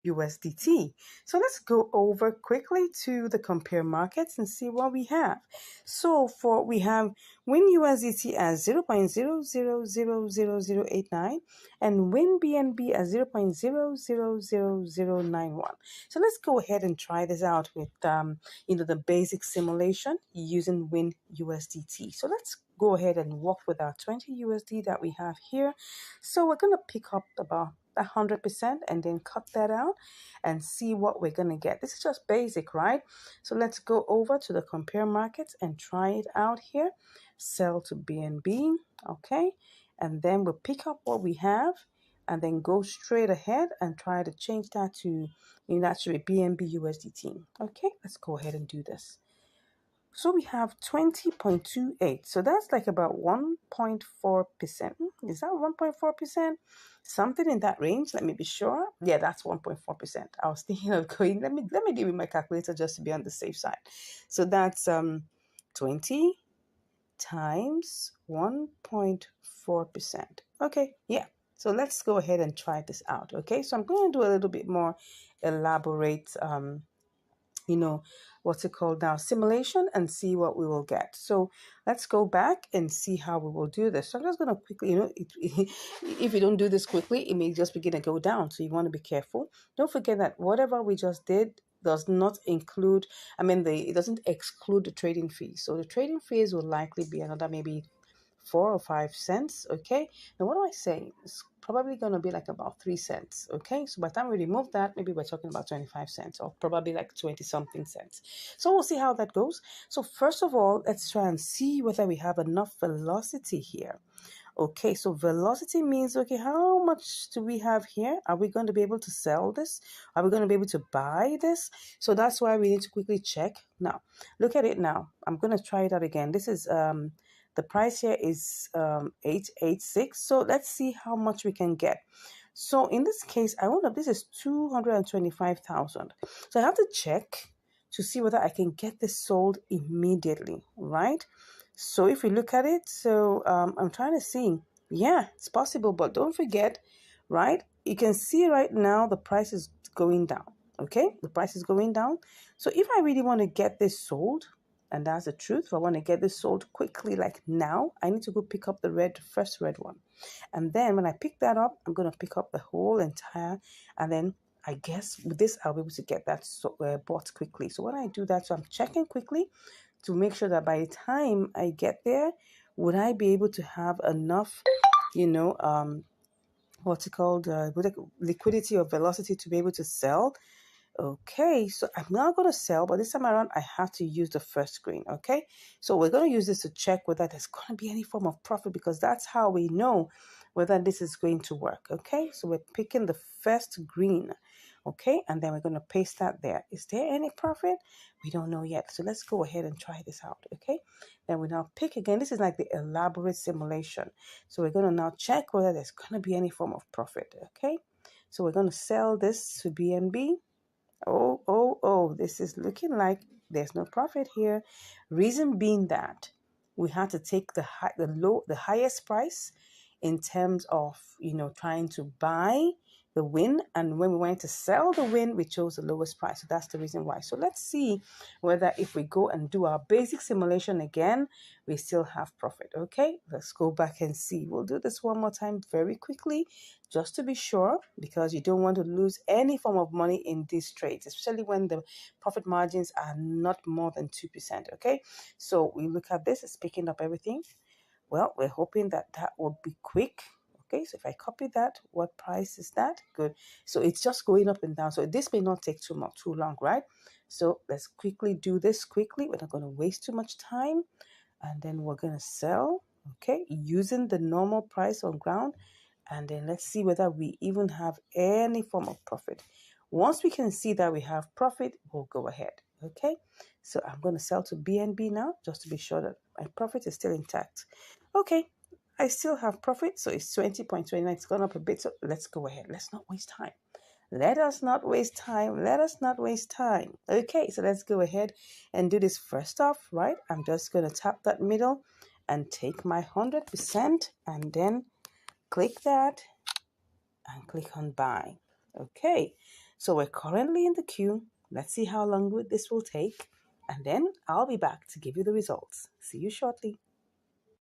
USDT. So let's go over quickly to the compare markets and see what we have. So we have Win USDT as 0.00000089 and Win BNB as 0.000091. So let's go ahead and try this out with the basic simulation using Win USDT. So let's go ahead and work with our 20 USD that we have here. So we're going to pick up about 100% and then cut that out and see what we're going to get. This is just basic, right? So let's go over to the compare markets and try it out here. Sell to BNB, okay? And then we'll pick up what we have and then go straight ahead and try to change that to actually BNB USDT. Okay, let's go ahead and do this. So we have 20.28. So that's like about 1.4%. Is that 1.4%? Something in that range. Let me be sure. Yeah, that's 1.4%. I was thinking of going, let me do with my calculator just to be on the safe side. So that's 20 times 1.4%. Okay, yeah. So let's go ahead and try this out. Okay, so I'm going to do a little bit more elaborate what's it called now, simulation, and see what we will get. So let's go back and see how we will do this. So I'm just going to quickly, if you don't do this quickly, it may just begin to go down. So you want to be careful. Don't forget that whatever we just did does not include, it doesn't exclude the trading fees. So the trading fees will likely be another maybe 4 or 5 cents. Okay, now what do I say? It's probably going to be like about 3 cents. Okay, so by the time we remove that, maybe we're talking about 25 cents or probably like 20 something cents. So we'll see how that goes. So first of all, let's try and see whether we have enough velocity here. Okay, so velocity means, okay, how much do we have here? Are we going to be able to sell this? Are we going to be able to buy this? So that's why we need to quickly check. Now, look at it now. I'm going to try it out again. This is the price here is 886. So let's see how much we can get. So in this case, this is 225,000. So I have to check to see whether I can get this sold immediately, right? So if we look at it, so I'm trying to see, yeah, it's possible, but don't forget, right? You can see right now the price is going down, okay? The price is going down. So if I really want to get this sold, and that's the truth, if I want to get this sold quickly, like now, I need to go pick up the first red one. And then when I pick that up, I'm going to pick up the whole entire, and then I guess with this, I'll be able to get that bought quickly. So when I do that, so I'm checking quickly to make sure that by the time I get there, would I be able to have enough, liquidity or velocity to be able to sell. Okay, so I'm not going to sell, but this time around, I have to use the first screen, okay? So we're going to use this to check whether there's going to be any form of profit, because that's how we know whether this is going to work, okay? So we're picking the first green, okay? And then we're going to paste that there. Is there any profit? We don't know yet. So let's go ahead and try this out, okay? Then we now pick again. This is like the elaborate simulation. So we're going to now check whether there's going to be any form of profit, okay? So we're going to sell this to BNB. Oh, this is looking like there's no profit here. Reason being that we had to take the highest price in terms of, trying to buy the win. And when we went to sell the win, we chose the lowest price. So that's the reason why. So let's see whether if we go and do our basic simulation again, we still have profit. Okay, let's go back and see. We'll do this one more time very quickly, just to be sure, because you don't want to lose any form of money in these trades, especially when the profit margins are not more than 2%. Okay, so we look at this, it's picking up everything. Well, we're hoping that will be quick. Okay, so if I copy that, what price is that? Good. So it's just going up and down. So this may not take too long, right? So let's quickly do this quickly. We're not going to waste too much time. And then we're going to sell, okay, using the normal price on ground. And then let's see whether we even have any form of profit. Once we can see that we have profit, we'll go ahead. Okay, so I'm going to sell to BNB now, just to be sure that my profit is still intact. Okay, I still have profit, so it's 20.29. It's gone up a bit, so let's go ahead. Let's not waste time. Let us not waste time. Let us not waste time. Okay, so let's go ahead and do this first off, right? I'm just going to tap that middle and take my 100% and then click that and click on buy. Okay, So we're currently in the queue. Let's see how long this will take. And then I'll be back to give you the results. See you shortly.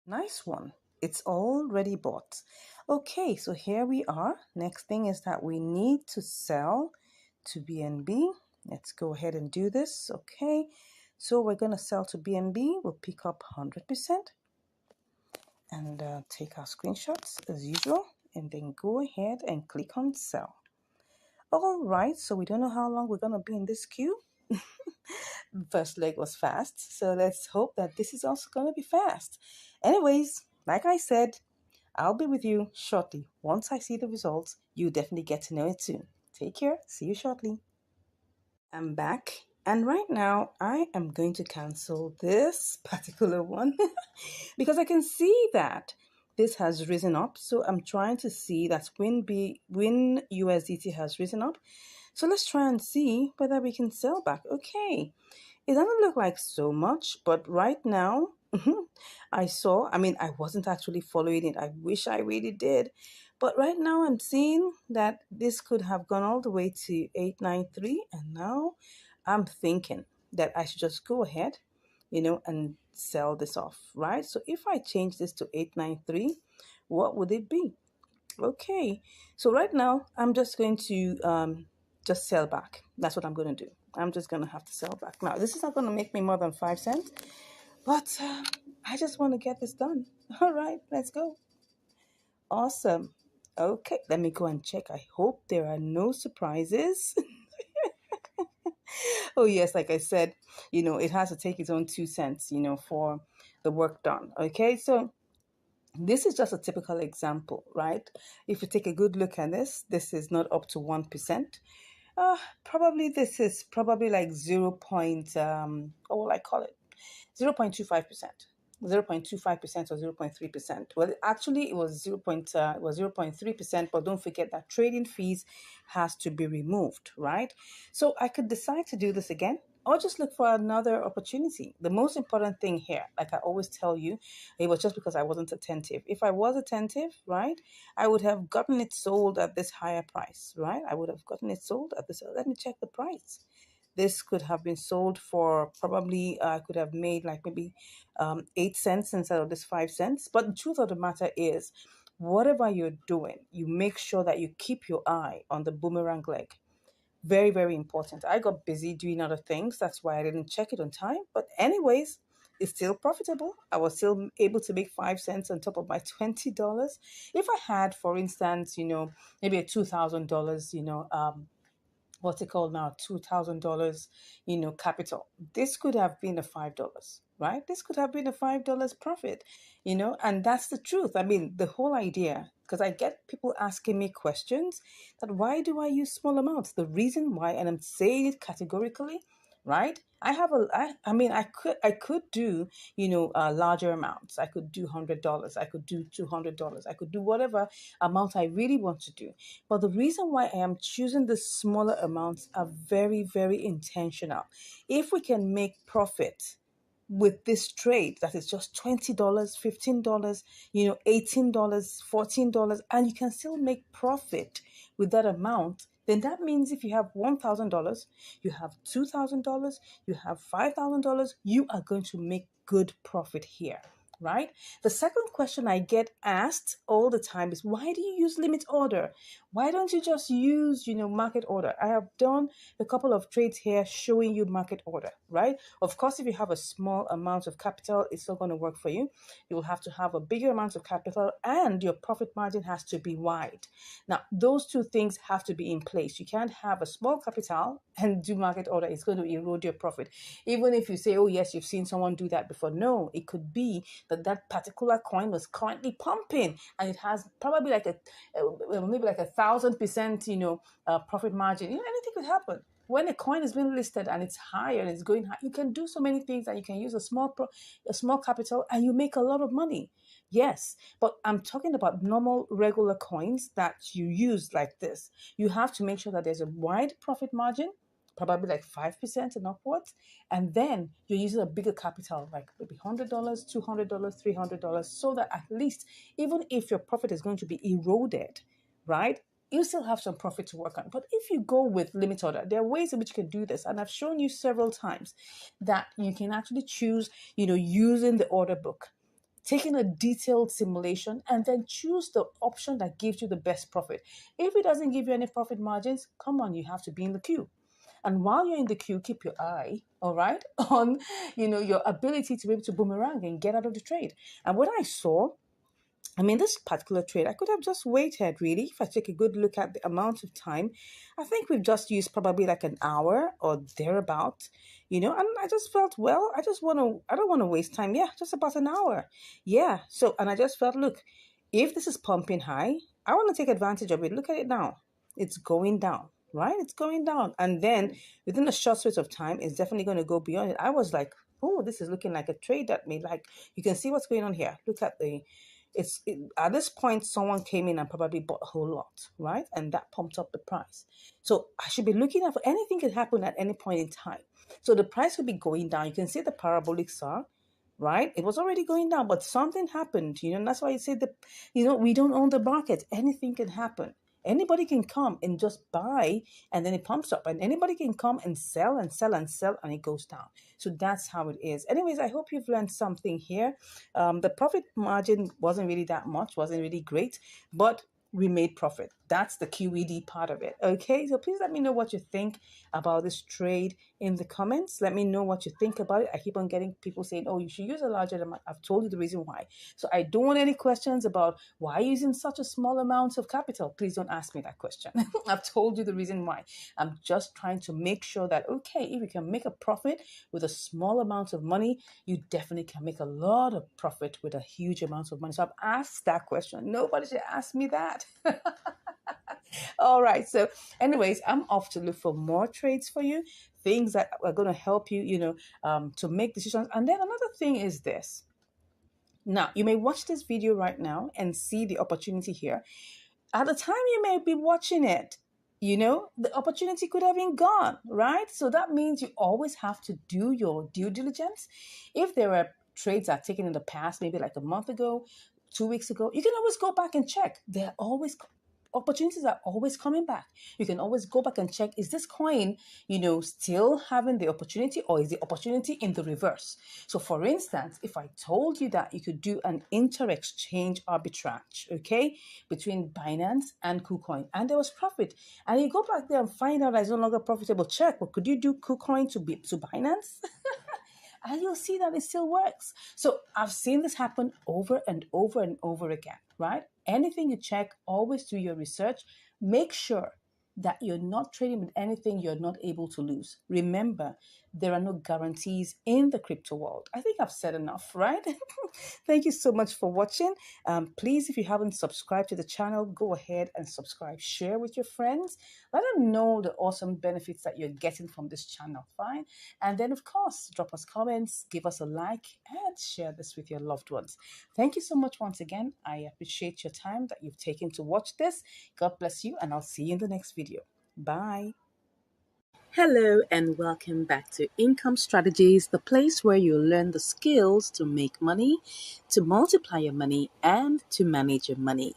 Nice one. It's already bought. Okay, so here we are. Next thing is that we need to sell to BNB. Let's go ahead and do this. Okay, so we're going to sell to BNB. We'll pick up 100% and take our screenshots as usual, and then go ahead and click on sell. All right, so we don't know how long we're going to be in this queue. First leg was fast, so let's hope that this is also going to be fast. Anyways, like I said, I'll be with you shortly. Once I see the results, you definitely get to know it soon. Take care. See you shortly. I'm back, and right now I am going to cancel this particular one because I can see that this has risen up. So I'm trying to see that when USDT has risen up. So let's try and see whether we can sell back. Okay, it doesn't look like so much, but right now, I wasn't actually following it. I wish I really did. But right now, I'm seeing that this could have gone all the way to 893. And now I'm thinking that I should just go ahead, and sell this off, right? So if I change this to 893, what would it be? Okay, so right now I'm just going to just sell back. That's what I'm going to do. I'm just going to have to sell back. Now, this is not going to make me more than 5 cents, but I just want to get this done. All right, let's go. Awesome. Okay, let me go and check. I hope there are no surprises. Oh, yes, like I said, it has to take its own 2 cents, for the work done. Okay, so this is just a typical example, right? If you take a good look at this is not up to 1%. Probably this is probably like 0. What will I call it? 0.25%. 0.25% or 0.3%. Well, actually, it was 0.3%, but don't forget that trading fees has to be removed, right? So I could decide to do this again or just look for another opportunity. The most important thing here, like I always tell you, it was just because I wasn't attentive. If I was attentive, right, I would have gotten it sold at this higher price, right? I would have gotten it sold at this. Let me check the price. This could have been sold for probably, I could have made like maybe 8 cents instead of this 5 cents. But the truth of the matter is, whatever you're doing, you make sure that you keep your eye on the boomerang leg. Very, very important. I got busy doing other things. That's why I didn't check it on time. But anyways, it's still profitable. I was still able to make 5 cents on top of my $20. If I had, for instance, maybe a $2,000, what's it called now, $2,000, capital. This could have been a $5, right? This could have been a $5 profit, and that's the truth. I mean, the whole idea, because I get people asking me questions that why do I use small amounts? The reason why, and I'm saying it categorically, right? I mean, I could do, larger amounts. I could do $100. I could do $200. I could do whatever amount I really want to do. But the reason why I am choosing the smaller amounts are very, very intentional. If we can make profit with this trade that is just $20, $15, $18, $14, and you can still make profit with that amount, then that means if you have $1,000, you have $2,000, you have $5,000, you are going to make good profit here, right? The second question I get asked all the time is, why do you use limit order? Why don't you just use, market order? I have done a couple of trades here showing you market order, right? Of course, if you have a small amount of capital, it's not going to work for you. You will have to have a bigger amount of capital and your profit margin has to be wide. Now, those two things have to be in place. You can't have a small capital and do market order. It's going to erode your profit. Even if you say, oh, yes, you've seen someone do that before. No, it could be that particular coin was currently pumping and it has probably like maybe like 1,000%, profit margin. Anything could happen. When a coin is being listed and it's higher and it's going high, you can do so many things, and you can use a small capital and you make a lot of money. Yes, but I'm talking about normal, regular coins that you use like this. You have to make sure that there's a wide profit margin, probably like 5% and upwards. And then you're using a bigger capital, like maybe $100, $200, $300, so that at least, even if your profit is going to be eroded, right? you still have some profit to work on. But if you go with limit order, there are ways in which you can do this. And I've shown you several times that you can actually choose, using the order book, taking a detailed simulation, and then choose the option that gives you the best profit. If it doesn't give you any profit margins, come on, you have to be in the queue. And while you're in the queue, keep your eye, all right, on, your ability to be able to boomerang and get out of the trade. And what I saw, this particular trade, I could have just waited really. If I take a good look at the amount of time, I think we've just used probably like an hour or thereabout, and I just felt, well, I don't want to waste time. Yeah, just about an hour. Yeah. So, and I just felt, look, if this is pumping high, I want to take advantage of it. Look at it now. It's going down, right? It's going down. And then within a short space of time, it's definitely going to go beyond it. I was like, oh, this is looking like a trade that may, like, you can see what's going on here. Look at at this point, someone came in and probably bought a whole lot, right? And that pumped up the price. So I should be looking out for anything can happen at any point in time. So the price could be going down. You can see the parabolic saw, right? It was already going down, but something happened, and that's why you say that, we don't own the market. Anything can happen. Anybody can come and just buy, and then it pumps up, and anybody can come and sell and sell and sell, and it goes down. So that's how it is. Anyways, I hope you've learned something here. The profit margin wasn't really that much, wasn't really great, but we made profit. That's the QED part of it. Okay, so please let me know what you think about this trade in the comments. Let me know what you think about it. I keep on getting people saying, oh, you should use a larger amount. I've told you the reason why. So I don't want any questions about why using such a small amount of capital. Please don't ask me that question. I've told you the reason why. I'm just trying to make sure that, okay, if you can make a profit with a small amount of money, you definitely can make a lot of profit with a huge amount of money. So I've asked that question. Nobody should ask me that. All right. So anyways, I'm off to look for more trades for you, things that are going to help you, to make decisions. And then another thing is this. Now, you may watch this video right now and see the opportunity here. At the time you may be watching it, the opportunity could have been gone, right? So that means you always have to do your due diligence. If there are trades that are taken in the past, maybe like a month ago, 2 weeks ago, you can always go back and check. Opportunities are always coming back. You can always go back and check, is this coin, still having the opportunity, or is the opportunity in the reverse? So for instance, if I told you that you could do an inter-exchange arbitrage, okay, between Binance and KuCoin, and there was profit, and you go back there and find out that it's no longer profitable, check, but could you do KuCoin to Binance? And you'll see that it still works. So I've seen this happen over and over and over again, right? Anything you check, always do your research. Make sure that you're not trading with anything you're not able to lose. Remember, there are no guarantees in the crypto world. I think I've said enough, right? Thank you so much for watching. Please, if you haven't subscribed to the channel, go ahead and subscribe. Share with your friends. Let them know the awesome benefits that you're getting from this channel, fine? And then, of course, drop us comments, give us a like, and share this with your loved ones. Thank you so much once again. I appreciate your time that you've taken to watch this. God bless you, and I'll see you in the next video. Bye. Hello and welcome back to Income Strategies, the place where you learn the skills to make money, to multiply your money, and to manage your money.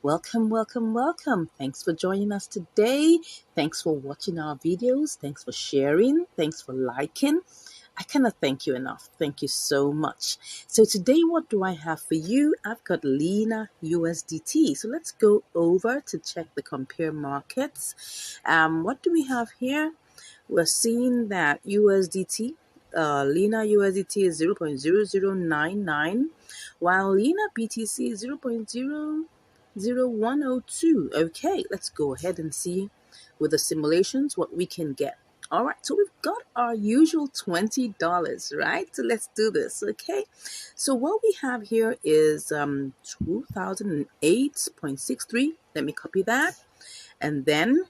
Welcome, welcome, welcome. Thanks for joining us today. Thanks for watching our videos. Thanks for sharing. Thanks for liking. I cannot thank you enough. Thank you so much. So today, what do I have for you? I've got Lena USDT. So let's go over to check the compare markets. What do we have here? We're seeing that USDT, Lena USDT is 0.0099, while Lena BTC is 0.00102. Okay, let's go ahead and see with the simulations what we can get. All right, so we've got our usual $20, right? So let's do this, okay? So what we have here is 2008.63. Let me copy that. And then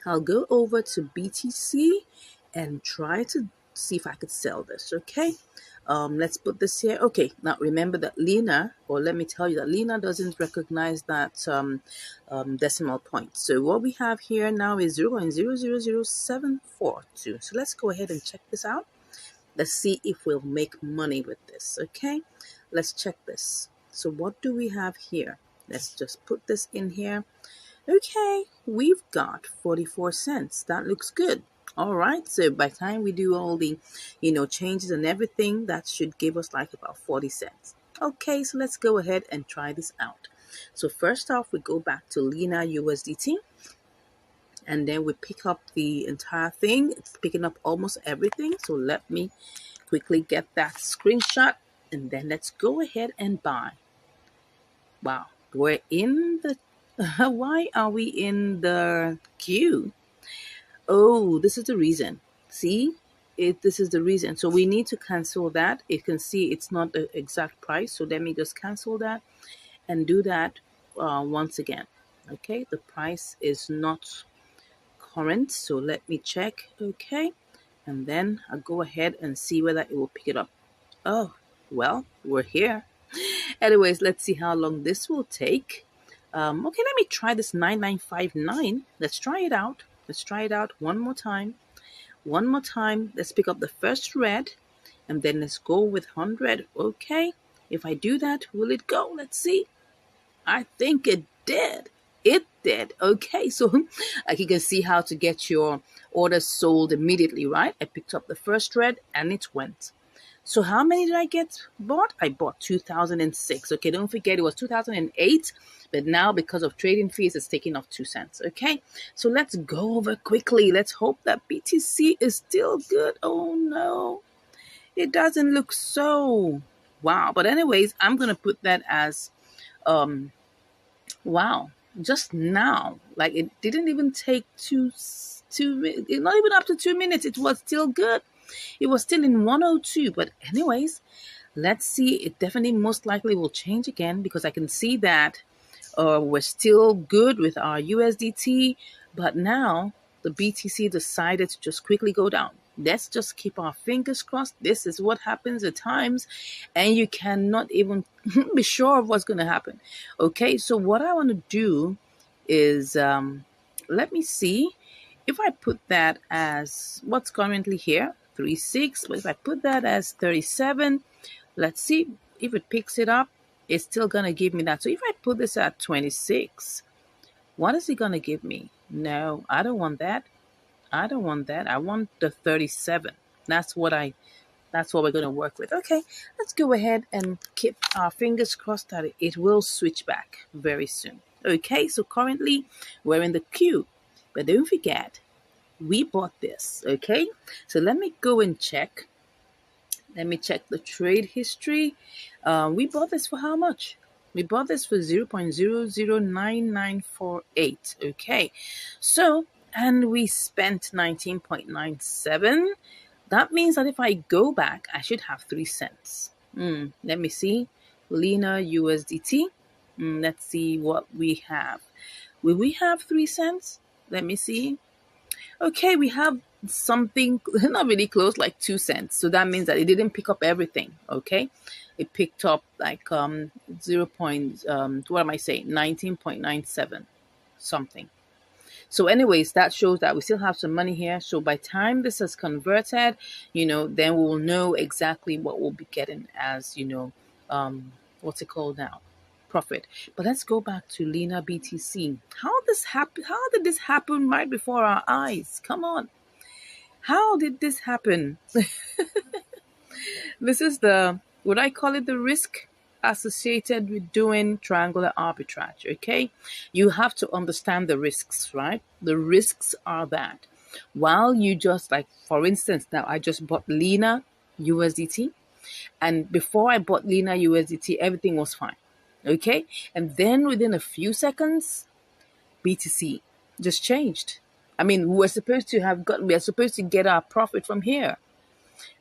I'll go over to BTC and try to see if I could sell this, okay? Let's put this here. Okay, now remember that Lena, or let me tell you that Lena doesn't recognize that decimal point. So what we have here now is 0.000742. So let's go ahead and check this out. Let's see if we'll make money with this, okay? Let's check this. So what do we have here? Let's just put this in here. Okay, we've got 44 cents. That looks good. All right, so by the time we do all the, changes and everything, that should give us like about 40 cents. Okay, so let's go ahead and try this out. So first off, we go back to Lena USDT, and then we pick up the entire thing. It's picking up almost everything. So let me quickly get that screenshot, and then let's go ahead and buy. Wow, we're in the why are we in the queue? Oh, this is the reason. See? This is the reason. So we need to cancel that. You can see it's not the exact price. So let me just cancel that and do that once again. Okay, the price is not current. So let me check. Okay, and then I'll go ahead and see whether it will pick it up. Oh, well, we're here. Anyways, let's see how long this will take. Okay, let me try this 9959. Let's try it out. Let's try it out one more time. One more time. Let's pick up the first red, and then let's go with 100. Okay, if I do that, will it go? Let's see. I think it did. It did. Okay, so like you can see how to get your orders sold immediately, right? I picked up the first red and it went. So how many did I get bought? I bought 2006. Okay, don't forget it was 2008, but now because of trading fees, it's taking off 2 cents. Okay, so let's go over quickly. Let's hope that BTC is still good. Oh no, it doesn't look so. Wow. But anyways, I'm gonna put that as wow. Just now, like it didn't even take not even up to 2 minutes. It was still good. It was still in 102. But anyways, let's see. It definitely most likely will change again because I can see that we're still good with our USDT. But now the BTC decided to just quickly go down. Let's just keep our fingers crossed. This is what happens at times, and you cannot even be sure of what's going to happen. Okay, so what I want to do is let me see if I put that as what's currently here, 36, but if I put that as 37, let's see if it picks it up. It's still going to give me that. So if I put this at 26, what is it going to give me? No, I don't want that. I don't want that. I want the 37. That's what we're going to work with. Okay, let's go ahead and keep our fingers crossed that it will switch back very soon. Okay, so currently we're in the queue, but don't forget, we bought this. Okay, so let me go and check. Let me check the trade history. We bought this for how much? We bought this for 0.009948. Okay, so, and we spent 19.97. That means that if I go back, I should have 3 cents. Let me see. Lena USDT. Let's see what we have. Will we have 3 cents? Let me see. Okay, we have something not really close, like 2 cents. So that means that it didn't pick up everything. Okay, it picked up like 0. What am I saying? 19.97 something. So anyways, that shows that we still have some money here. So by time this is converted, then we will know exactly what we'll be getting as, what's it called now? Profit. But let's go back to Lena BTC. How did this happen right before our eyes? Come on. How did this happen? This is would I call it the risk associated with doing triangular arbitrage, okay? You have to understand the risks, right? The risks are that while you just, like, for instance, now I just bought Lena USDT, and before I bought Lena USDT, everything was fine, okay? And then within a few seconds, BTC just changed. I mean, we are supposed to get our profit from here.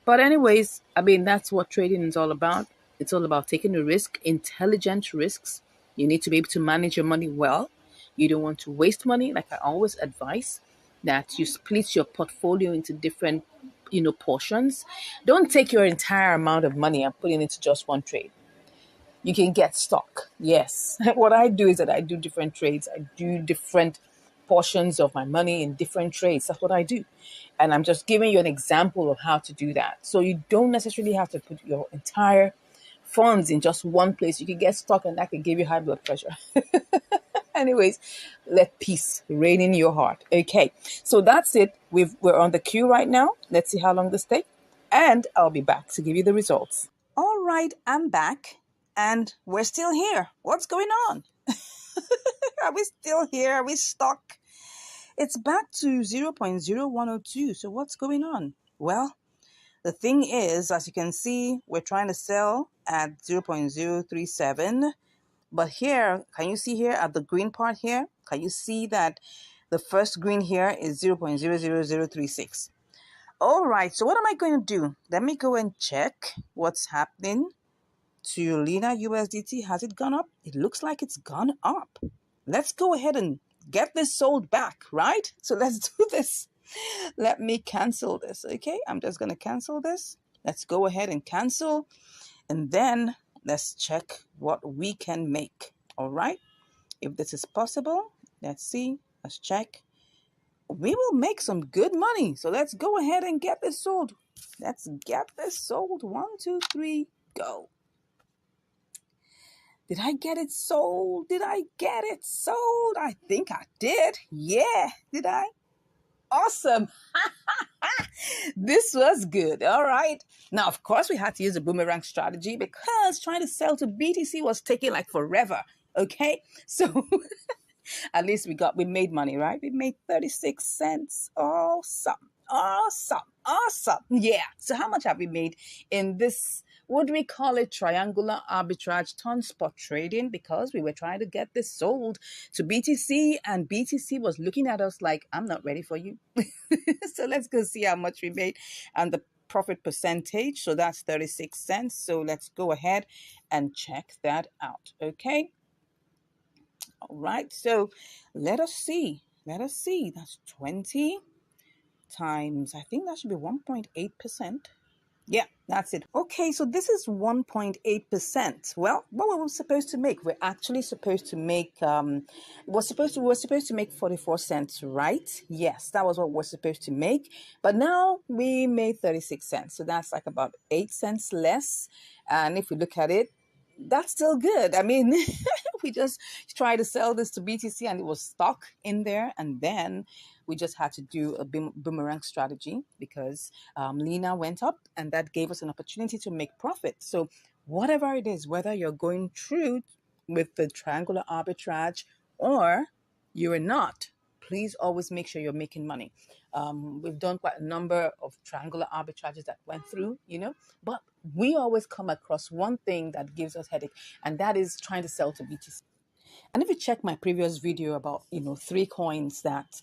But anyways, I mean, that's what trading is all about. It's all about taking a risk, intelligent risks. You need to be able to manage your money well. You don't want to waste money. Like I always advise that you split your portfolio into different, portions. Don't take your entire amount of money and put it into just one trade. You can get stuck. Yes. What I do is that I do different trades. I do different portions of my money in different trades. That's what I do. And I'm just giving you an example of how to do that. So you don't necessarily have to put your entire funds in just one place. You can get stuck and that can give you high blood pressure. Anyways, let peace reign in your heart. Okay, so that's it. We're on the queue right now. Let's see how long this takes, and I'll be back to give you the results. All right, I'm back, and we're still here. What's going on? Are we still here? Are we stuck? It's back to 0.0102. So what's going on? Well, the thing is, as you can see, we're trying to sell at 0.037. But here, can you see here at the green part here? Can you see that the first green here is 0.00036? All right, so what am I going to do? Let me go and check what's happening to Lena USDT. Has it gone up? It looks like it's gone up. Let's go ahead and get this sold back, right? So let's do this. Let me cancel this, okay? I'm just going to cancel this. Let's go ahead and cancel, and then let's check what we can make, all right? If this is possible, let's see. Let's check. We will make some good money. So let's go ahead and get this sold. Let's get this sold. 1, 2, 3, go. Did I get it sold? Did I get it sold? I think I did. Yeah, did I? Awesome. This was good. All right. Now, of course, we had to use a boomerang strategy because trying to sell to BTC was taking like forever. Okay. So at least we made money, right? We made 36 cents. Awesome. Awesome. Awesome. Yeah. So how much have we made in this? Would we call it triangular arbitrage ton spot trading? Because we were trying to get this sold to BTC, and BTC was looking at us like, I'm not ready for you. So let's go see how much we made and the profit percentage. So that's 36 cents. So let's go ahead and check that out. Okay. All right. So let us see. Let us see. That's 20 times, I think that should be 1.8%. Yeah, that's it. Okay, so this is 1.8%. Well, what were we supposed to make? We're actually supposed to make we're supposed to make 44 cents, right? Yes, that was what we're supposed to make. But now we made 36 cents. So that's like about 8 cents less. And if we look at it, that's still good. I mean, we just tried to sell this to BTC and it was stuck in there. And then we just had to do a boomerang strategy because Lena went up and that gave us an opportunity to make profit. So whatever it is, whether you're going through with the triangular arbitrage or you're not, please always make sure you're making money. We've done quite a number of triangular arbitrages that went through, but we always come across one thing that gives us headache, and that is trying to sell to BTC. And if you check my previous video about, 3 coins that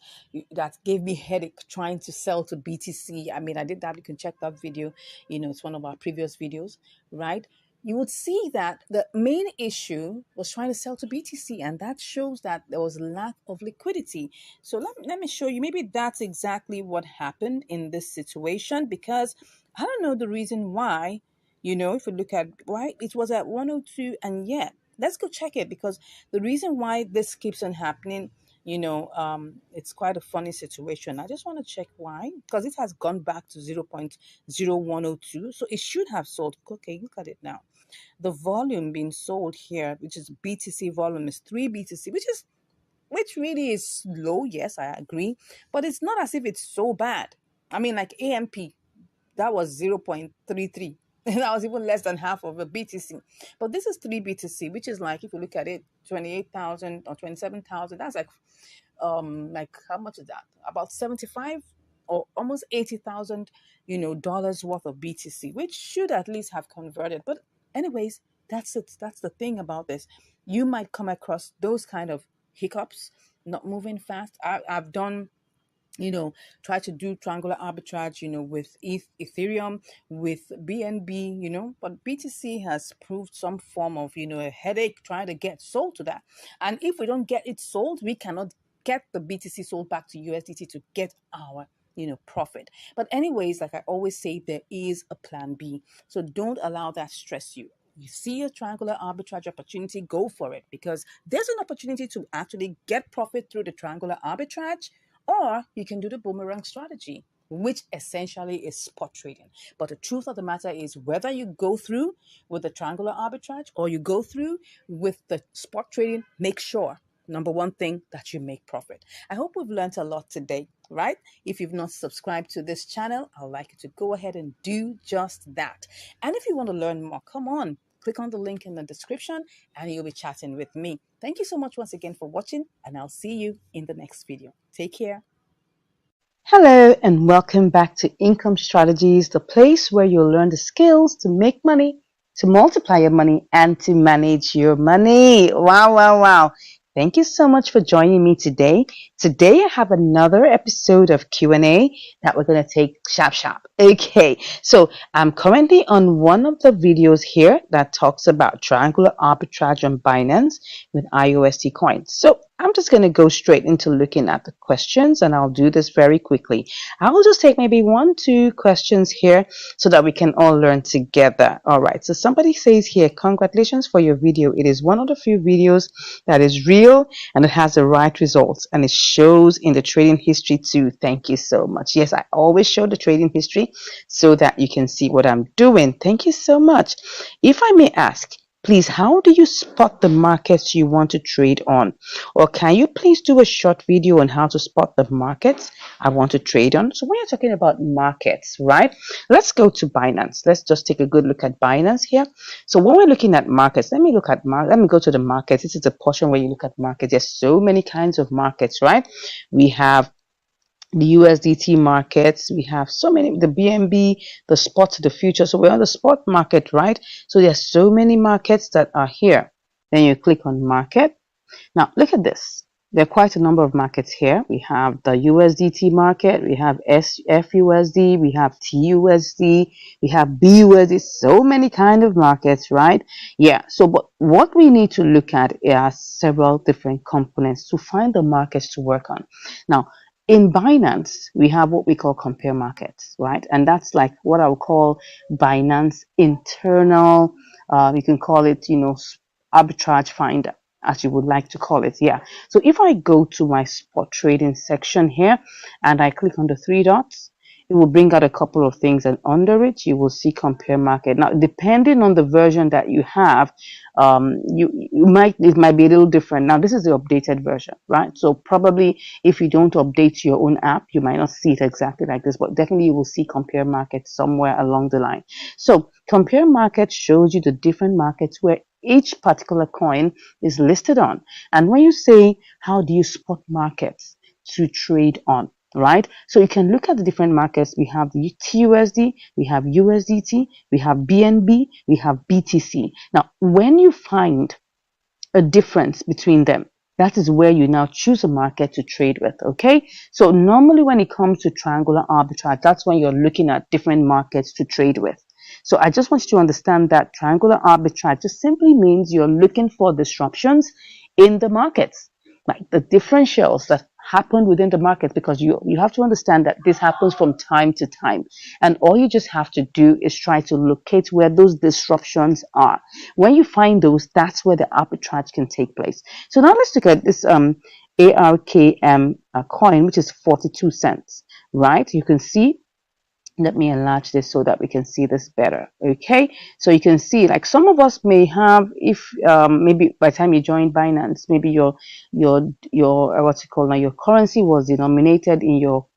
gave me headache trying to sell to BTC, I mean, I did that. You can check that video. It's one of our previous videos, right? You would see that the main issue was trying to sell to BTC, and that shows that there was lack of liquidity. So let me show you. Maybe that's exactly what happened in this situation, because I don't know the reason why, if you look at why it was at 102, and yet let's go check it, because the reason why this keeps on happening, it's quite a funny situation. I just want to check why, because it has gone back to 0.0102. So it should have sold. Okay, look at it now. The volume being sold here, which is BTC volume, is 3 BTC, which really is low. Yes, I agree. But it's not as if it's so bad. I mean, like AMP, that was 0.33. That was even less than half of a BTC. But this is 3 BTC, which is like, if you look at it, 28,000 or 27,000. That's like how much is that? About 75 or almost 80,000, dollars worth of BTC, which should at least have converted. But anyways, that's it. That's the thing about this. You might come across those kind of hiccups, not moving fast. I've done try to do triangular arbitrage, with Ethereum, with BNB, but BTC has proved some form of, a headache trying to get sold to that. And if we don't get it sold, we cannot get the BTC sold back to USDT to get our profit. But anyways, like I always say, there is a plan B. So don't allow that stress you. You see a triangular arbitrage opportunity, go for it, because there's an opportunity to actually get profit through the triangular arbitrage, or you can do the boomerang strategy, which essentially is spot trading. But the truth of the matter is, whether you go through with the triangular arbitrage or you go through with the spot trading, make sure number one thing that you make profit. I hope we've learned a lot today, right? If you've not subscribed to this channel, I'd like you to go ahead and do just that. And if you want to learn more, come on, click on the link in the description and you'll be chatting with me. Thank you so much once again for watching, and I'll see you in the next video. Take care. Hello and welcome back to Income Strategies, the place where you'll learn the skills to make money, to multiply your money, and to manage your money. Wow, wow, wow. Thank you so much for joining me today. Today I have another episode of Q&A that we're going to take sharp, sharp. Okay, so I'm currently on one of the videos here that talks about triangular arbitrage on Binance with IUSD coins. So I'm just going to go straight into looking at the questions, and I'll do this very quickly. I'll just take maybe 1-2 questions here so that we can all learn together. All right, so somebody says here, congratulations for your video. It is one of the few videos that is real and it has the right results, and it shows in the trading history too. Thank you so much. Yes, I always show the trading history so that you can see what I'm doing. Thank you so much. If I may ask, please, how do you spot the markets you want to trade on? Or can you please do a short video on how to spot the markets I want to trade on? So when you're talking about markets, right? Let's go to Binance. Let's just take a good look at Binance here. So when we're looking at markets, let me go to the markets. This is the portion where you look at markets. There's so many kinds of markets, right? We have the USDT markets, we have so many, the BNB, the spot, the future. So we're on the spot market, right? So there's so many markets that are here. Then you click on market. Now look at this. There are quite a number of markets here. We have the USDT market, we have FUSD, we have TUSD, we have BUSD, so many kind of markets, right? Yeah, so but what we need to look at are several different components to find the markets to work on. Now, in Binance, we have what we call compare markets, right? And that's like what I would call Binance internal, you can call it, arbitrage finder, as you would like to call it. Yeah. So if I go to my spot trading section here and I click on the 3 dots, it will bring out a couple of things, and under it you will see compare market. Now, depending on the version that you have, it might be a little different. Now, this is the updated version, right? So probably if you don't update your own app, you might not see it exactly like this, but definitely you will see compare market somewhere along the line. So compare market shows you the different markets where each particular coin is listed on. And when you say, how do you spot markets to trade on? Right? So you can look at the different markets. We have the TUSD, we have USDT, we have BNB, we have BTC. Now, when you find a difference between them, that is where you now choose a market to trade with. Okay, so normally when it comes to triangular arbitrage, that's when you're looking at different markets to trade with. So I just want you to understand that triangular arbitrage just simply means you're looking for disruptions in the markets, like the differentials that happen within the market, because you have to understand that this happens from time to time, and all you just have to do is try to locate where those disruptions are. When you find those, that's where the arbitrage can take place. So now let's look at this ARKM coin, which is 42 cents, right? You can see, let me enlarge this so that we can see this better. Okay, so you can see, like, some of us may have, if maybe by the time you join Binance, maybe your what's it called now, your currency was denominated in your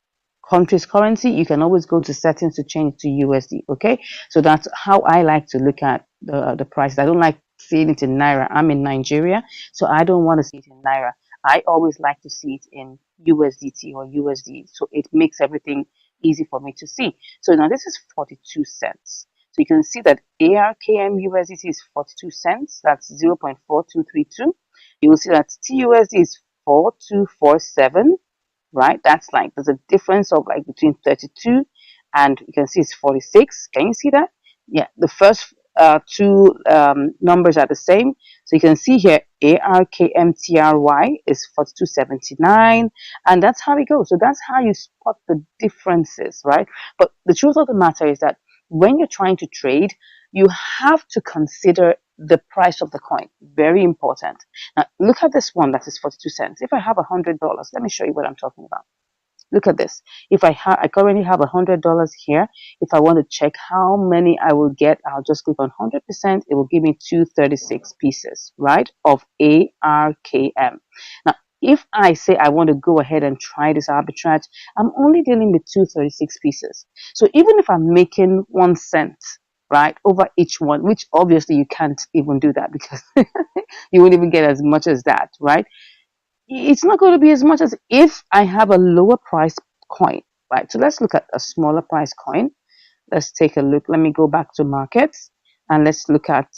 country's currency. You can always go to settings to change to USD. Okay, so that's how I like to look at the price. I don't like seeing it in Naira. I'm in Nigeria, so I don't want to see it in Naira. I always like to see it in USDT or USD, so it makes everything easy for me to see. So now this is 42 cents. So you can see that ARKM USDT is 42 cents. That's 0.4232. You will see that TUSD is 4247, right? That's like, there's a difference of like between 32 and you can see it's 46. Can you see that? Yeah, the first two numbers are the same. So you can see here ARKMTRY is 4279, and that's how it goes. So that's how you spot the differences, right? But the truth of the matter is that when you're trying to trade, you have to consider the price of the coin. Very important. Now look at this one that is 42 cents. If I have $100, let me show you what I'm talking about. Look at this. If I currently have $100 here. If I want to check how many I will get, I'll just click on 100%. It will give me 236 pieces, right, of ARKM. Now, if I say I want to go ahead and try this arbitrage, I'm only dealing with 236 pieces. So even if I'm making 1 cent, right, over each one, which obviously you can't even do that because you won't even get as much as that, right? It's not going to be as much as if I have a lower price coin, right? So let's look at a smaller price coin. Let's take a look. Let me go back to markets and let's look at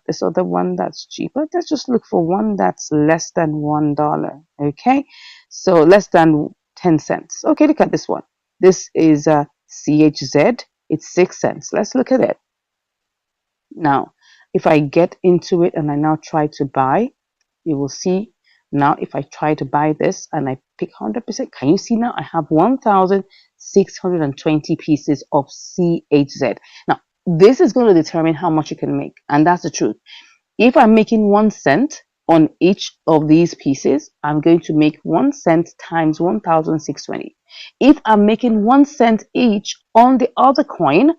this other one that's cheaper. Let's just look for one that's less than $1. Okay, so less than 10 cents. Okay, look at this one. This is CHZ. It's 6 cents. Let's look at it. Now, if I get into it and I now try to buy, you will see now if I try to buy this and I pick 100%, can you see now I have 1,620 pieces of CHZ. Now, this is going to determine how much you can make, and that's the truth. If I'm making 1 cent on each of these pieces, I'm going to make 1 cent times 1,620. If I'm making 1 cent each on the other coin,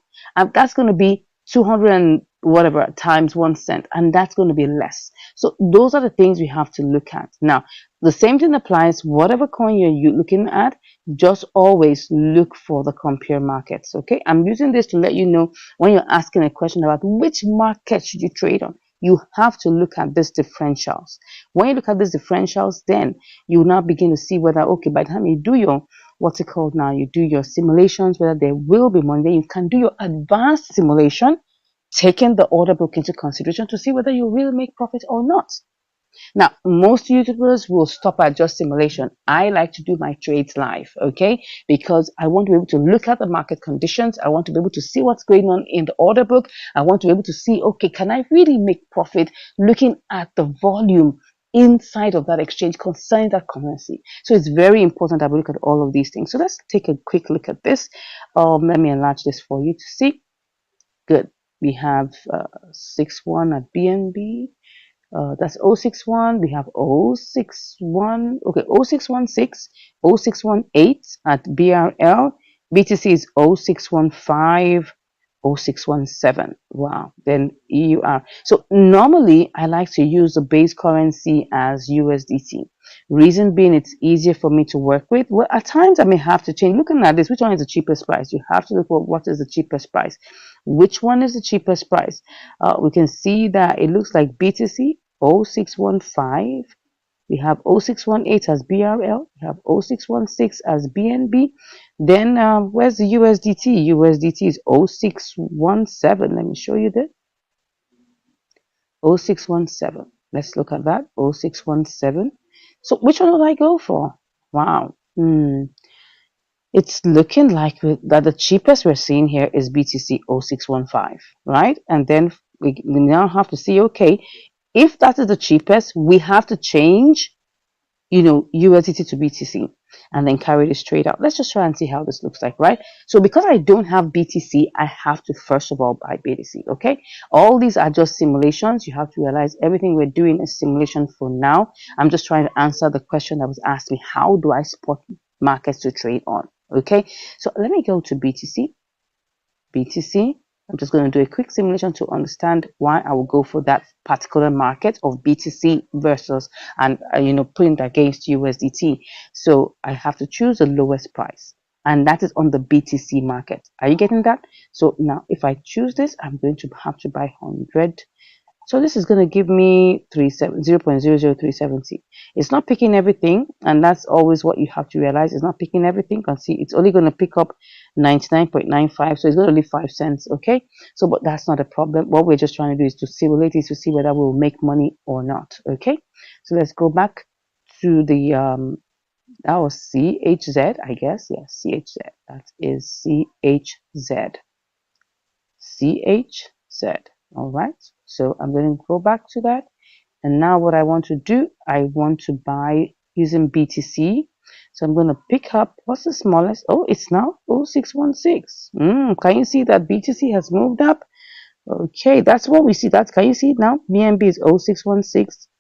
that's going to be 200 and whatever times 1 cent, and that's going to be less. So those are the things we have to look at. Now, the same thing applies, whatever coin you're looking at, just always look for the compare markets. Okay, I'm using this to let you know when you're asking a question about which market should you trade on, you have to look at these differentials. When you look at these differentials, then you now begin to see whether, okay, by the time you do your, what's it called now, you do your simulations, whether there will be money, then you can do your advanced simulation, taking the order book into consideration to see whether you really make profit or not. Now, most YouTubers will stop at just simulation. I like to do my trades live, okay? Because I want to be able to look at the market conditions. I want to be able to see what's going on in the order book. I want to be able to see, okay, can I really make profit looking at the volume inside of that exchange concerning that currency? So it's very important that we look at all of these things. So let's take a quick look at this. Let me enlarge this for you to see. Good. We have 6-1 at BNB. That's 061. We have 061. Okay, 0616, 0618 at BRL. BTC is 0615, 0617. Wow. Then EUR. So normally I like to use the base currency as USDT. Reason being, it's easier for me to work with. Well, at times I may have to change. Looking at this, which one is the cheapest price? You have to look for what is the cheapest price. Which one is the cheapest price? We can see that it looks like BTC 0615. We have 0618 as BRL. We have 0616 as BNB. Then where's the USDT? USDT is 0617. Let me show you that. 0617. Let's look at that. 0617. So which one would I go for? Wow. It's looking like that the cheapest we're seeing here is BTC 0615, right? And then we now have to see, okay, if that is the cheapest, we have to change, USDT to BTC and then carry this trade out. Let's just try and see how this looks like, right? So because I don't have BTC, I have to first of all buy BTC, okay? All these are just simulations. You have to realize everything we're doing is simulation for now. I'm just trying to answer the question that was asked me. How do I spot markets to trade on? Okay, so let me go to BTC. I'm just going to do a quick simulation to understand why I will go for that particular market of BTC versus, and putting it against USDT. So I have to choose the lowest price, and that is on the BTC market. Are you getting that? So now if I choose this, I'm going to have to buy 100. So this is going to give me 0.00370. It's not picking everything, and that's always what you have to realize. It's not picking everything. You can see it's only going to pick up 99.95, so it's going to leave 5 cents, okay? So, but that's not a problem. What we're just trying to do is to simulate it to see whether we'll make money or not, okay? So let's go back to the, that was CHZ, I guess. Yes, CHZ. That is CHZ. CHZ. All right. So I'm going to go back to that. And now what I want to do, I want to buy using BTC. So I'm going to pick up, what's the smallest? Oh, it's now 0616. Can you see that BTC has moved up? Okay, that's what we see. Can you see it now? BNB is 0616.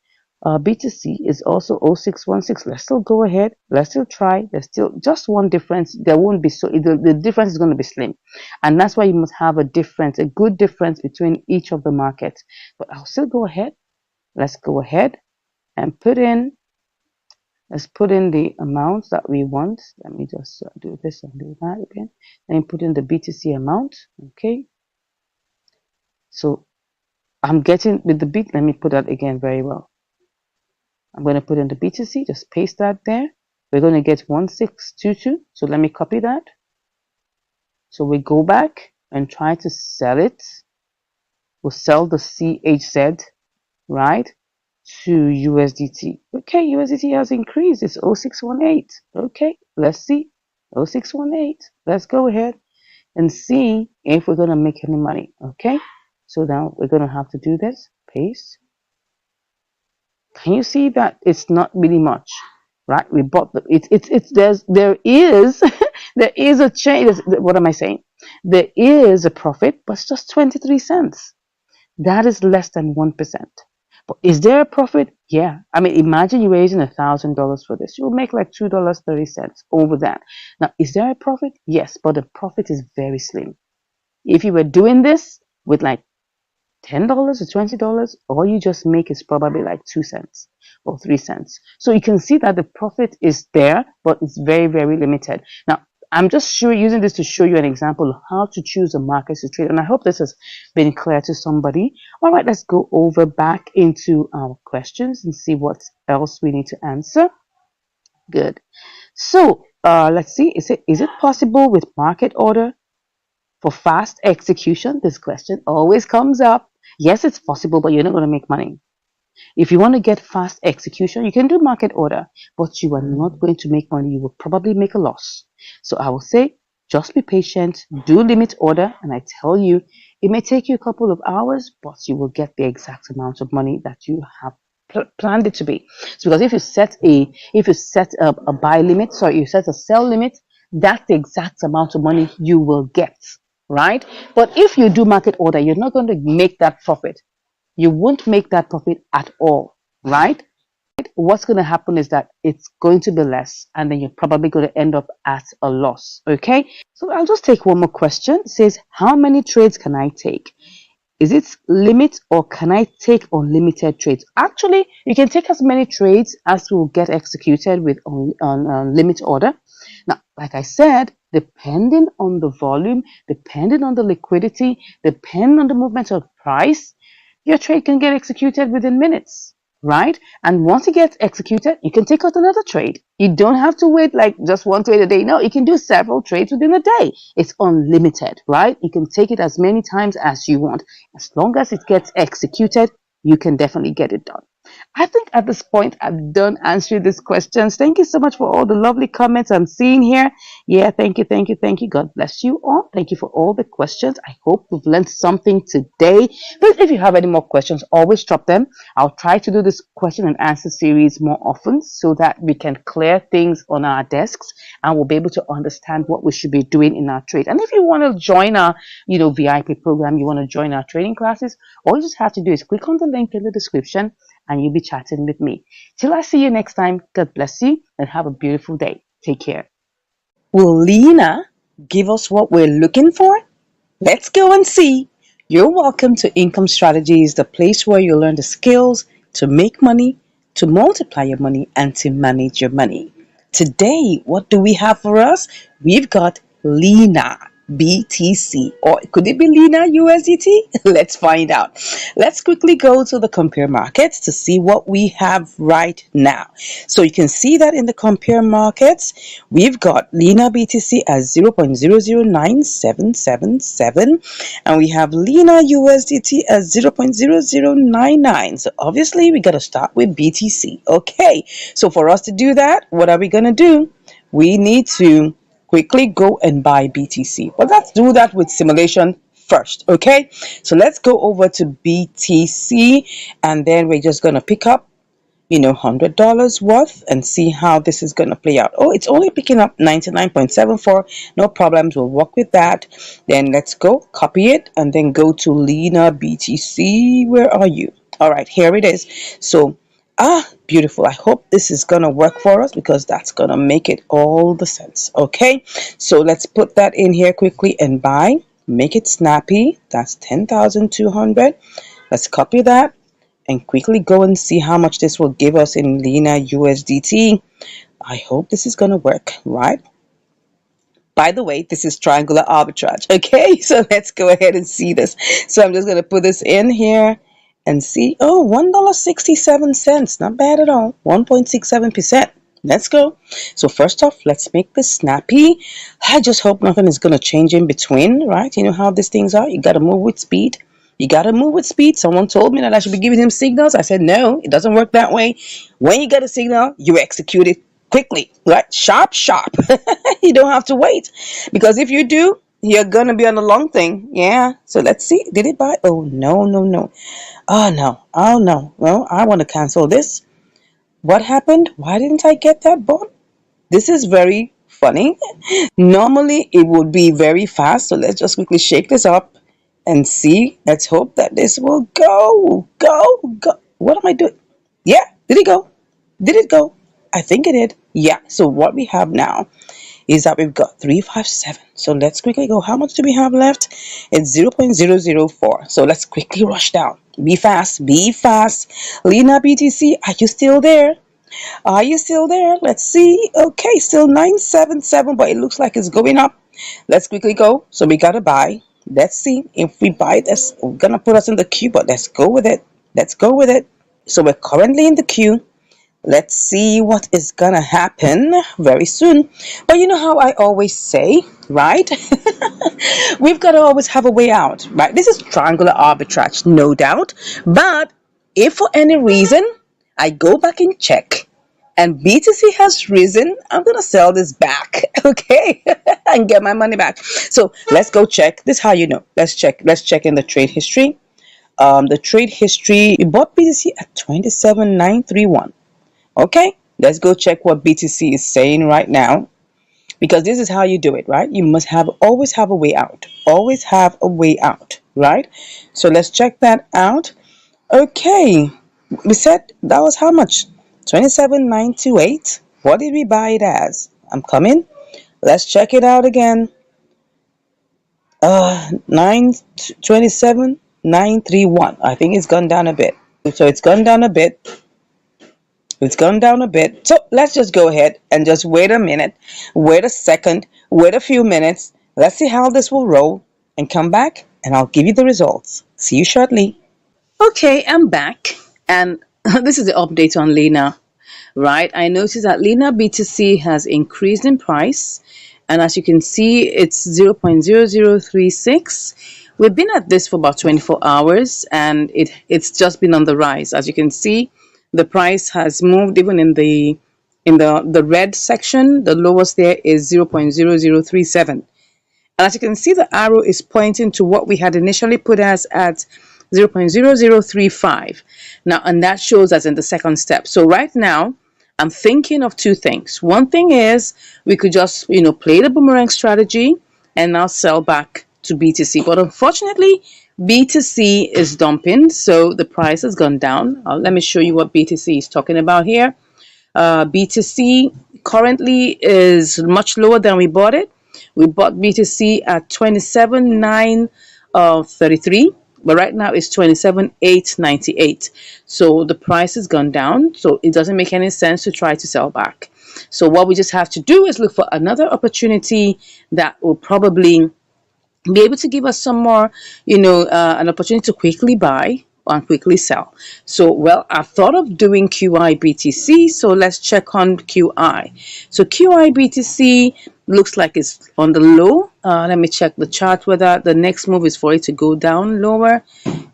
B2C is also 0616. Let's still go ahead. Let's still try. There's still just one difference. There won't be the difference is going to be slim. And that's why you must have a difference, a good difference between each of the markets. But I'll still go ahead. Let's go ahead and let's put in the amounts that we want. Let me just do this and do that again. And put in the B2C amount. Okay. So I'm getting with the let me put that again very well. I'm going to put in the B2C, just paste that there. We're going to get 1622. So let me copy that. So we go back and try to sell it. We'll sell the CHZ, right, to USDT. Okay, USDT has increased. It's 0618. Okay, let's see. 0618. Let's go ahead and see if we're going to make any money. Okay, so now we're going to have to do this. Paste. Can you see that it's not really much, right? We bought the there is there is a change. What am I saying? There is a profit, but it's just 23 cents. That is less than 1%. But is there a profit? Yeah. I mean, imagine you're raising $1,000 for this. You'll make like $2.30 over that. Now, is there a profit? Yes, but the profit is very slim. If you were doing this with like $10 or $20, all you just make is probably like 2 cents or 3 cents. So you can see that the profit is there, but it's very, very limited. Now, I'm just using this to show you an example of how to choose a market to trade. And I hope this has been clear to somebody. All right, let's go over back into our questions and see what else we need to answer. Good. So let's see. Is it possible with market order for fast execution? This question always comes up. Yes, it's possible, but you're not going to make money. If you want to get fast execution, you can do market order, but you are not going to make money. You will probably make a loss. So I will say, just be patient, do limit order, and I tell you, it may take you a couple of hours, but you will get the exact amount of money that you have planned it to be. So because if you set a buy limit, sorry, you set a sell limit, that's the exact amount of money you will get, right? But if you do market order, you're not going to make that profit. You won't make that profit at all, right? What's going to happen is that it's going to be less, and then you're probably going to end up at a loss, okay? So I'll just take one more question. It says, how many trades can I take? Is it limit, or can I take unlimited trades? Actually, you can take as many trades as will get executed with on limit order. Now, like I said, depending on the volume, depending on the liquidity, depending on the movement of price, your trade can get executed within minutes, right? And once it gets executed, you can take out another trade. You don't have to wait like just one trade a day. No, you can do several trades within a day. It's unlimited, right? You can take it as many times as you want. As long as it gets executed, you can definitely get it done. I think at this point, I'm done answering these questions. Thank you so much for all the lovely comments I'm seeing here. Yeah, thank you, thank you, thank you. God bless you all. Thank you for all the questions. I hope you've learned something today. Please, if you have any more questions, always drop them. I'll try to do this question and answer series more often so that we can clear things on our desks and we'll be able to understand what we should be doing in our trade. And if you want to join our, VIP program, you want to join our training classes, all you just have to do is click on the link in the description and you'll be chatting with me. Till I see you next time, God bless you and have a beautiful day. Take care. Will Lena give us what we're looking for? Let's go and see. You're welcome to Income Strategies, the place where you learn the skills to make money, to multiply your money, and to manage your money. Today, what do we have for us? We've got Lena BTC, or could it be Lena USDT? Let's find out. Let's quickly go to the compare markets to see what we have right now. So you can see that in the compare markets, we've got Lena BTC at 0.009777, and we have Lena USDT at 0.0099. So obviously we got to start with BTC. Okay, so for us to do that, what are we going to do? We need to quickly go and buy BTC. But let's do that with simulation first, okay? So let's go over to BTC, and then we're just going to pick up, $100 worth and see how this is going to play out. Oh, it's only picking up 99.74. No problems. We'll work with that. Then let's go copy it and then go to Lena BTC. Where are you? All right, here it is. So Ah, beautiful. I hope this is going to work for us because that's going to make it all the sense. Okay, so let's put that in here quickly and buy. Make it snappy. That's 10,200. Let's copy that and quickly go and see how much this will give us in Lena USDT. I hope this is going to work, right? By the way, this is triangular arbitrage. Okay, so let's go ahead and see this. So I'm just going to put this in here and see. Oh, $1.67. Not bad at all. 1.67%. Let's go. So first off, let's make this snappy. I just hope nothing is going to change in between, right? You know how these things are. You got to move with speed. You got to move with speed. Someone told me that I should be giving him signals. I said, no, it doesn't work that way. When you get a signal, you execute it quickly, right? Sharp, sharp. You don't have to wait. Because if you do, you're going to be on the long thing. Yeah. So let's see. Did it buy? Oh, no, no, no. Oh, no. Oh, no. Well, I want to cancel this. What happened? Why didn't I get that bond? This is very funny. Normally, it would be very fast. So let's just quickly shake this up and see. Let's hope that this will go. Go, go. What am I doing? Yeah. Did it go? Did it go? I think it did. Yeah. So what we have now is that we've got 357. So let's quickly go. How much do we have left? It's 0.004. So let's quickly rush down. Be fast. Be fast. Lena BTC, are you still there? Are you still there? Let's see. Okay, still 977, but it looks like it's going up. Let's quickly go. So we gotta buy. Let's see if we buy this. We're gonna put us in the queue, but let's go with it. Let's go with it. So we're currently in the queue. Let's see what is gonna happen very soon. But you know how I always say, right? We've got to always have a way out, right? This is triangular arbitrage, no doubt. But if for any reason I go back and check and BTC has risen, I'm gonna sell this back, okay, and get my money back. So let's go check. This is how you know. Let's check. Let's check in the trade history. The trade history. We bought BTC at 27,931. Okay, let's go check what BTC is saying right now, because this is how you do it, right? You must have always have a way out. Always have a way out, right? So let's check that out. Okay, we said that was how much? 27,928. What did we buy it as? I'm coming. Let's check it out again. 927,931. I think it's gone down a bit. So it's gone down a bit. It's gone down a bit. So let's just go ahead and just wait a minute, wait a second, wait a few minutes. Let's see how this will roll and come back and I'll give you the results. See you shortly. Okay, I'm back and this is the update on Lena, right? I noticed that Lena BTC has increased in price, and as you can see, it's 0.0036. We've been at this for about 24 hours and it's just been on the rise. As you can see, the price has moved even in the red section. The lowest there is 0.0037. And as you can see, the arrow is pointing to what we had initially put as at 0.0035. Now, and that shows us in the second step. So right now, I'm thinking of two things. One thing is we could just, play the boomerang strategy and now sell back to BTC. But unfortunately, BTC is dumping, so the price has gone down. Let me show you what BTC is talking about here. BTC currently is much lower than we bought it. We bought BTC at 27,933, but right now it's 27,898. So the price has gone down, so it doesn't make any sense to try to sell back. So what we just have to do is look for another opportunity that will probably be able to give us some more, an opportunity to quickly buy and quickly sell. So, well, I thought of doing QI BTC, so let's check on QI. So QI BTC looks like it's on the low. Let me check the chart whether the next move is for it to go down lower.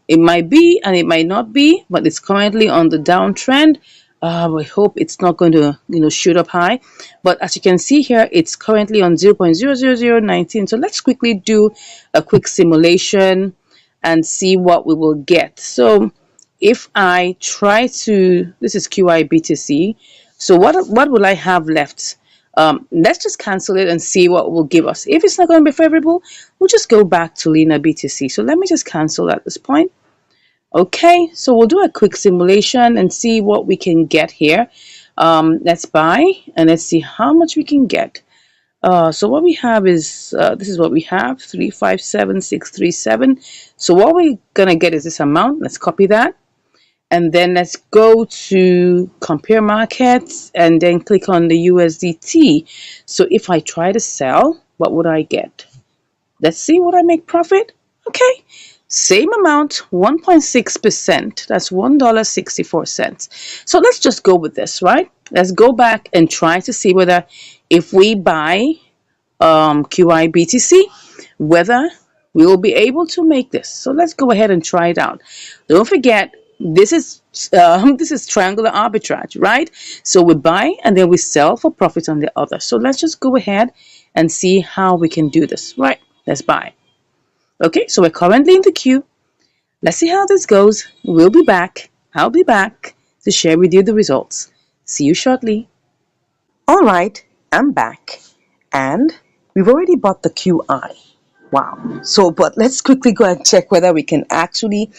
It might be and it might not be, but it's currently on the downtrend. We hope it's not going to, shoot up high. But as you can see here, it's currently on 0.00019. So let's quickly do a quick simulation and see what we will get. So if I try to, this is QI BTC. So what will I have left? Let's just cancel it and see what it will give us. If it's not going to be favorable, we'll just go back to Lena BTC. So let me just cancel at this point. Okay, so we'll do a quick simulation and see what we can get here. Let's buy and let's see how much we can get. So what we have is this is what we have 357637. So what we're gonna get is this amount. Let's copy that and then let's go to compare markets and then click on the USDT. So if I try to sell, what would I get? Let's see what I make profit. Okay, same amount, 1.6%. That's $1.64. So let's just go with this, right? Let's go back and try to see whether if we buy QIBTC, whether we will be able to make this. So let's go ahead and try it out. Don't forget, this is triangular arbitrage, right? So we buy and then we sell for profit on the other. So let's just go ahead and see how we can do this, right? Let's buy. Okay, so we're currently in the queue. Let's see how this goes. We'll be back. I'll be back to share with you the results. See you shortly. All right, I'm back. And we've already bought the QI. Wow. So, but let's quickly go and check whether we can actually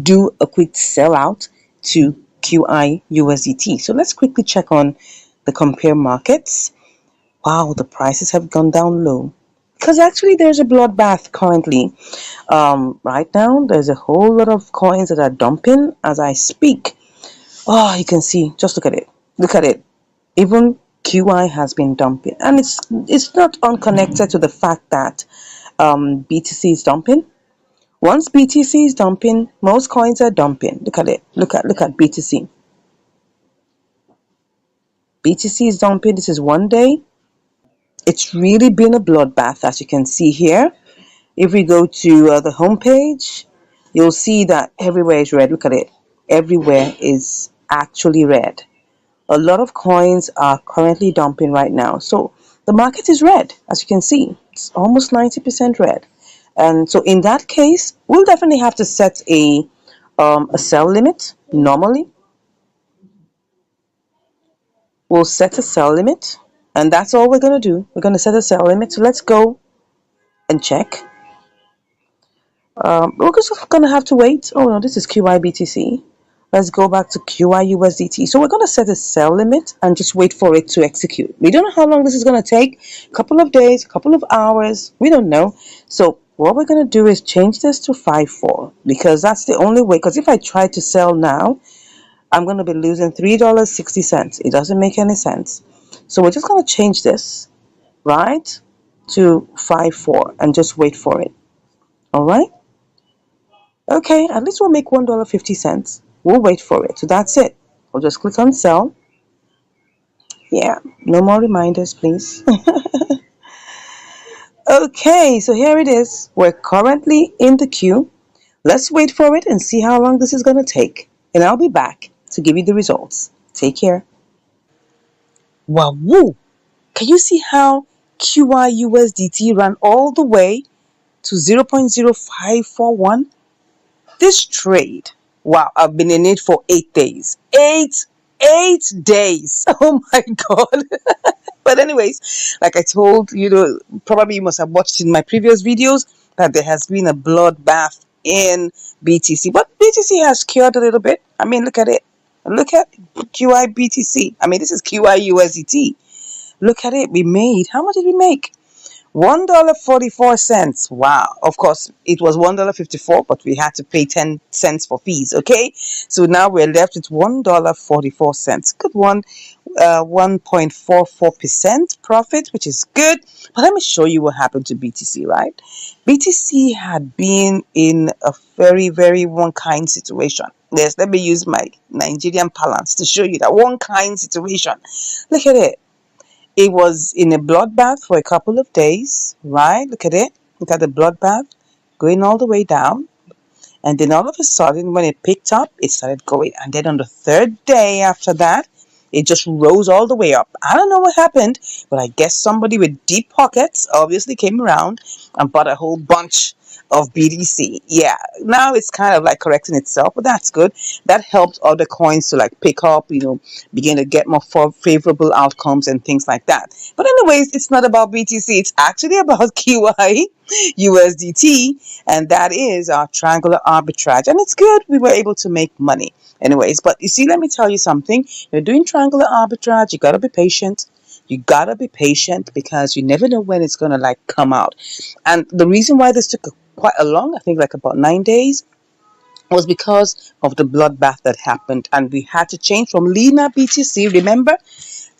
do a quick sellout to QI USDT. So let's quickly check on the compare markets. Wow, the prices have gone down low. Because actually there's a bloodbath currently. Right now, there's a whole lot of coins that are dumping as I speak. Oh, you can see, just look at it. Look at it. Even QI has been dumping. And it's not unconnected to the fact that BTC is dumping. Once BTC is dumping, most coins are dumping. Look at it. Look at BTC. BTC is dumping. This is one day. It's really been a bloodbath, as you can see here. If we go to the home page, you'll see that everywhere is red. Look at it. Everywhere is actually red. A lot of coins are currently dumping right now. So the market is red, as you can see. It's almost 90% red. And so in that case, we'll definitely have to set a sell limit normally. We'll set a sell limit, and that's all we're going to do. We're going to set a sell limit. So let's go and check. We're just going to have to wait. Oh no, this is QIBTC. Let's go back to QIUSDT. So we're going to set a sell limit and just wait for it to execute. We don't know how long this is going to take. A couple of days, a couple of hours. We don't know. So what we're going to do is change this to 5.4 because that's the only way. Because if I try to sell now, I'm going to be losing $3.60. It doesn't make any sense. So we're just going to change this, right, to 5.4 and just wait for it. All right. Okay, at least we'll make $1.50. We'll wait for it. So that's it. We'll just click on sell. Yeah, no more reminders, please. Okay, so here it is. We're currently in the queue. Let's wait for it and see how long this is going to take. And I'll be back to give you the results. Take care. Wow, woo! Can you see how QIUSDT ran all the way to 0.0541? This trade, wow, I've been in it for 8 days. Eight days. Oh my God. But anyways, like I told you, probably you must have watched in my previous videos that there has been a bloodbath in BTC. But BTC has cured a little bit. I mean, look at it. Look at QI BTC. I mean, this is QI USDT. Look at it. We made, how much did we make? $1.44. Wow. Of course, it was $1.54, but we had to pay 10 cents for fees. Okay. So now we're left with $1.44. Good one. 1.44% profit, which is good. But let me show you what happened to BTC, right? BTC had been in a very, very one kind situation. Yes, let me use my Nigerian parlance to show you that one kind situation. Look at it. It was in a bloodbath for a couple of days, right? Look at it. Look at the bloodbath going all the way down. And then all of a sudden, when it picked up, it started going. And then on the third day after that, it just rose all the way up. I don't know what happened, but I guess somebody with deep pockets obviously came around and bought a whole bunch of BTC. Yeah, now it's kind of like correcting itself, but that's good. That helps other coins to like pick up, begin to get more favorable outcomes and things like that. But anyways, it's not about BTC. It's actually about QI USDT, and that is our triangular arbitrage. And it's good. We were able to make money. Anyways, but you see, let me tell you something. You're doing triangular arbitrage. You got to be patient. You gotta be patient because you never know when it's gonna like come out. And the reason why this took quite a long, I think like about 9 days, was because of the bloodbath that happened, and we had to change from Lena BTC. Remember,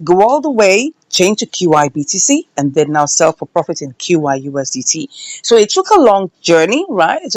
go all the way, change to QI BTC, and then now sell for profit in QI USDT. So it took a long journey, right?